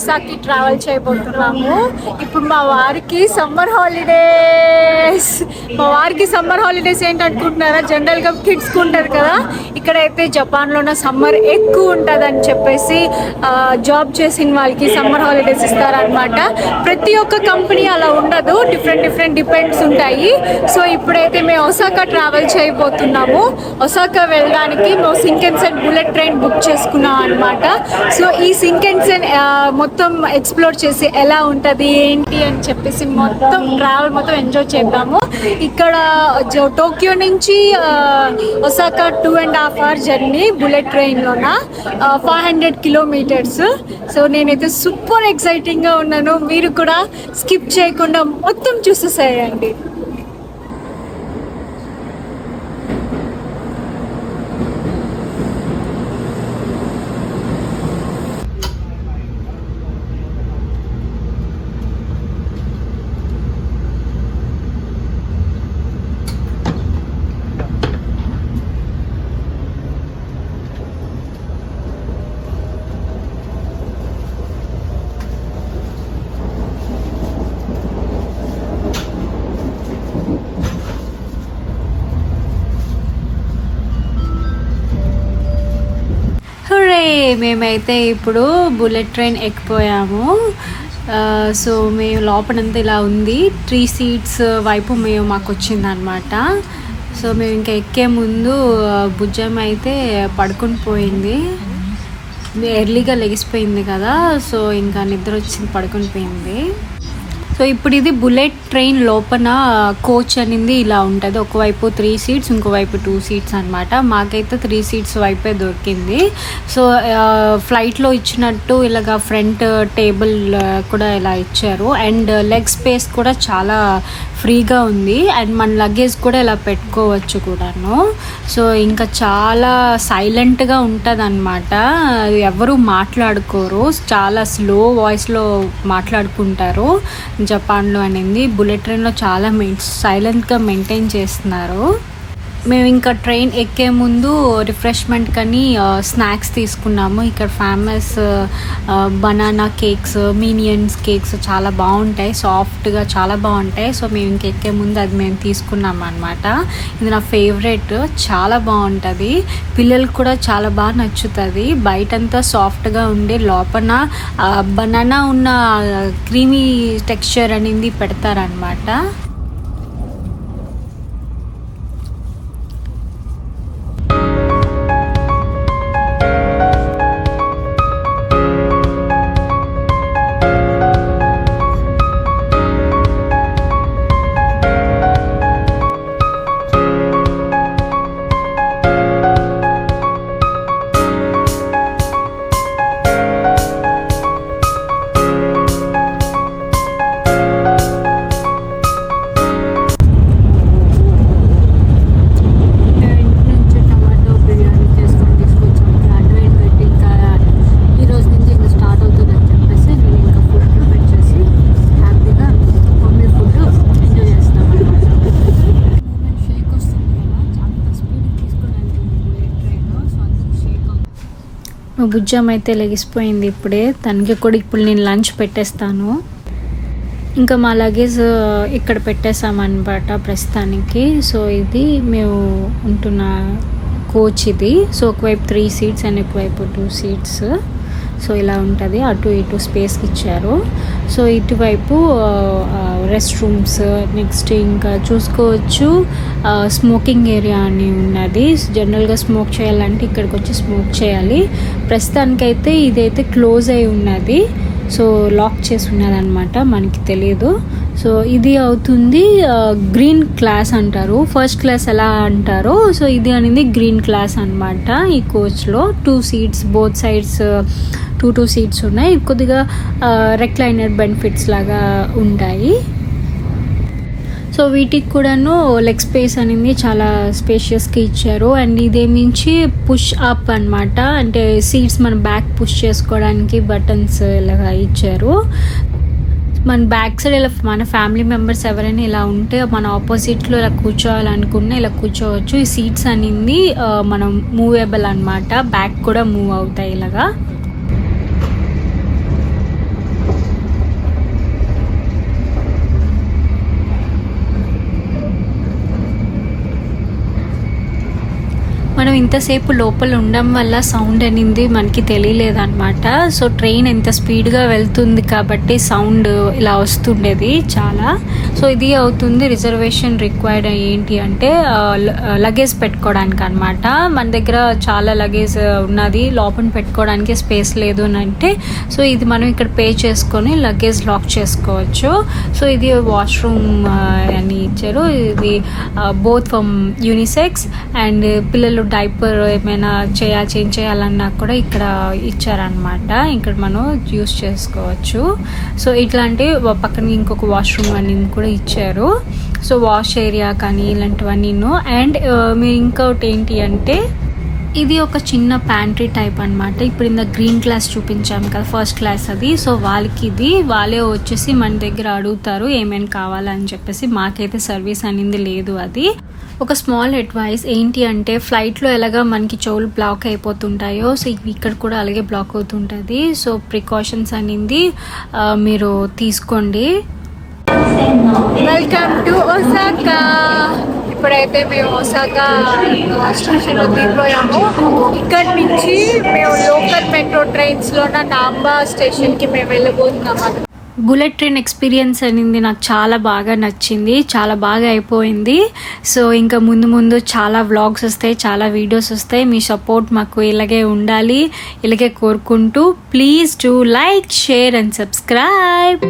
ఒసాకి travel చేయబోతున్నాము. ఇప్పుడు మా వారికి సమ్మర్ హాలిడేస్ ఏంటనుకుంటున్నారా? జనరల్గా కిడ్స్కి ఉంటుంది కదా, ఇక్కడైతే జపాన్లోనే సమ్మర్ ఎక్కువ ఉంటుంది అని చెప్పేసి జాబ్ చేసిన వాళ్ళకి సమ్మర్ హాలిడేస్ ఇస్తారనమాట. ప్రతి ఒక్క కంపెనీ అలా ఉండదు, డిఫరెంట్ డిపెండ్స్ ఉంటాయి. సో ఇప్పుడైతే మేము ఒసాకా ట్రావెల్ చేయబోతున్నాము. ఒసాకా వెళ్ళడానికి మేము షింకన్సెన్ బుల్లెట్ ట్రైన్ బుక్ చేసుకున్నాం అనమాట. సో ఈ షింకన్సెన్ మొత్తం ఎక్స్ప్లోర్ చేసి ఎలా ఉంటుంది ఏంటి అని చెప్పేసి ట్రావెల్ మొత్తం ఎంజాయ్ చేద్దాము. ఇక్కడ టోక్యో నుంచి ఒసాకా 2.5 hours జర్నీ బుల్లెట్ ట్రైన్లోన 500 kilometers. సో నేనైతే సూపర్ ఎక్సైటింగ్గా ఉన్నాను. మీరు కూడా స్కిప్ చేయకుండా మొత్తం చూసేసేయండి. మేమైతే ఇప్పుడు బుల్లెట్ ట్రైన్ ఎక్కిపోయాము. సో మేము లోపలంతా ఇలా ఉంది. 3 seats వైపు మాకు వచ్చిందనమాట. సో మేము ఇంకా ఎక్కే ముందు భుజం అయితే పడుకుని పోయింది, ఎర్లీగా లెగిసిపోయింది కదా. సో ఇంకా నిద్ర వచ్చింది, పడుకుని పోయింది. సో ఇప్పుడు ఇది బుల్లెట్ ట్రైన్ లోపల కోచ్ అనేది ఇలా ఉంటుంది. ఒకవైపు 3 seats, ఇంకోవైపు 2 seats అనమాట. మాకైతే 3 seats వైపే దొరికింది. సో ఫ్లైట్లో ఇచ్చినట్టు ఇలాగ ఫ్రంట్ టేబుల్ కూడా ఇలా ఇచ్చారు. అండ్ లెగ్ స్పేస్ కూడా చాలా ఫ్రీగా ఉంది. అండ్ మన లగేజ్ కూడా ఇలా పెట్టుకోవచ్చు కూడాను. సో ఇంకా చాలా సైలెంట్గా ఉంటుంది అనమాట. ఎవరు మాట్లాడుకోరు, చాలా స్లో వాయిస్లో మాట్లాడుకుంటారు జపాన్లో అనేది. బుల్లెట్ ట్రైన్లో చాలా సైలెంట్గా మెయింటైన్ చేస్తున్నారు. మేము ఇంకా ట్రైన్ ఎక్కే ముందు రిఫ్రెష్మెంట్ కానీ స్నాక్స్ తీసుకున్నాము. ఇక్కడ ఫేమస్ బనానా కేక్స్, మీనియన్స్ కేక్స్ చాలా బాగుంటాయి, సాఫ్ట్గా చాలా బాగుంటాయి. సో మేము ఇంక ఎక్కే ముందు అది మేము తీసుకున్నాము అనమాట. ఇది నా ఫేవరెట్, చాలా బాగుంటుంది. పిల్లలకు కూడా చాలా బాగా నచ్చుతుంది. బయటంతా సాఫ్ట్గా ఉండి లోపల బనానా ఉన్న క్రీమీ టెక్స్చర్ అనేది పెడతారనమాట. భుజం అయితే లెగిసిపోయింది ఇప్పుడే. తనకి కూడా ఇప్పుడు నేను లంచ్ పెట్టేస్తాను. ఇంకా మా లగేజ్ ఇక్కడ పెట్టేసామన్నమాట ప్రస్తుతానికి. సో ఇది మేము ఉంటున్న కోచ్ ఇది. సో ఒకవైపు 3 seats అండ్ ఒకవైపు 2 seats. సో ఇలా ఉంటుంది, అటు ఇటు స్పేస్కి ఇచ్చారు. సో ఇటువైపు రెస్ట్ రూమ్స్, నెక్స్ట్ ఇంకా చూసుకోవచ్చు స్మోకింగ్ ఏరియా అని ఉన్నది. జనరల్గా స్మోక్ చేయాలంటే ఇక్కడికి వచ్చి స్మోక్ చేయాలి. ప్రస్తుతానికైతే ఇదైతే క్లోజ్ అయి ఉన్నది. సో లాక్ చేసి ఉన్నదన్నమాట, మనకి తెలియదు. సో ఇది అవుతుంది గ్రీన్ క్లాస్ అంటారు, ఫస్ట్ క్లాస్ ఎలా అంటారో. సో ఇది అనేది గ్రీన్ క్లాస్ అనమాట. ఈ కోచ్లో 2 seats, బోత్ సైడ్స్ 2 seats ఉన్నాయి. కొద్దిగా రెక్లైనర్ బెనిఫిట్స్ లాగా ఉంటాయి. సో వీటికి కూడాను లెగ్ స్పేస్ అనేది చాలా స్పేషియస్గా ఇచ్చారు. అండ్ ఇదేమించి పుష్ అప్ అనమాట, అంటే సీట్స్ మన బ్యాక్ పుష్ చేసుకోవడానికి బటన్స్ ఇలాగా ఇచ్చారు. మన బ్యాక్ సైడ్ ఇలా మన ఫ్యామిలీ మెంబర్స్ ఎవరైనా ఇలా ఉంటే మన ఆపోజిట్లో ఇలా కూర్చోవాలనుకున్నా ఇలా కూర్చోవచ్చు. ఈ సీట్స్ అనేది మనం మూవేబుల్ అనమాట, బ్యాక్ కూడా మూవ్ అవుతాయి ఇలాగా. మనం ఇంతసేపు లోపల ఉండడం వల్ల సౌండ్ అనేది మనకి తెలియలేదన్నమాట. సో ట్రైన్ ఎంత స్పీడ్గా వెళ్తుంది కాబట్టి సౌండ్ ఇలా వస్తుండేది చాలా. సో ఇది అవుతుంది రిజర్వేషన్ రిక్వైర్డ్ ఏంటి అంటే లగేజ్ పెట్టుకోవడానికి అనమాట. మన దగ్గర చాలా లగేజ్ ఉన్నది, లోపల పెట్టుకోవడానికి స్పేస్ లేదు అని అంటే సో ఇది మనం ఇక్కడ పే చేసుకొని లగేజ్ లాక్ చేసుకోవచ్చు. సో ఇది వాష్రూమ్ అని ఇచ్చారు. ఇది బోత్ ఫ్రమ్ యూనిసెక్స్ అండ్ పిల్లలు డైపర్ ఏమైనా చేంజ్ చేయాలన్నా కూడా ఇక్కడ ఇచ్చారనమాట. ఇక్కడ మనం యూస్ చేసుకోవచ్చు. సో ఇట్లాంటి పక్కన ఇంకొక వాష్రూమ్ అనేది కూడా ఇచ్చారు. సో వాష్ ఏరియా కానీ ఇలాంటివన్నీ. అండ్ మీరు ఇంకోటి ఏంటి అంటే ఇది ఒక చిన్న ప్యాంట్రీ టైప్ అనమాట. ఇప్పుడు ఇంత గ్రీన్ క్లాస్ చూపించాము కదా ఫస్ట్ క్లాస్ అది. సో వాళ్ళకి ఇది వాళ్ళే వచ్చేసి మన దగ్గర అడుగుతారు ఏమేమి కావాలని చెప్పేసి. మాకైతే సర్వీస్ అనేది లేదు. అది ఒక స్మాల్ అడ్వైస్ ఏంటి అంటే ఫ్లైట్లో ఎలాగా మనకి చెవులు బ్లాక్ అయిపోతుంటాయో సో ఇక్కడ కూడా అలాగే బ్లాక్ అవుతుంటుంది. సో ప్రికాషన్స్ అనేది మీరు తీసుకోండి. Welcome to Osaka. ఇప్పుడైతే మేము ఒసాకా స్టేషన్లో దిగిపోయాము. ఇక్కడి నుంచి మేము లోకల్ మెట్రో ట్రైన్స్లోన నాంబా స్టేషన్కి మేము వెళ్ళబోతున్నాము. బుల్లెట్ ట్రైన్ ఎక్స్పీరియన్స్ అనేది నాకు చాలా బాగా నచ్చింది, చాలా బాగా అయిపోయింది. సో ఇంకా ముందు ముందు చాలా వ్లాగ్స్ వస్తాయి, చాలా వీడియోస్ వస్తాయి. మీ సపోర్ట్ మాకు ఇలాగే ఉండాలి, ఇలాగే కోరుకుంటూ please do like, share and subscribe.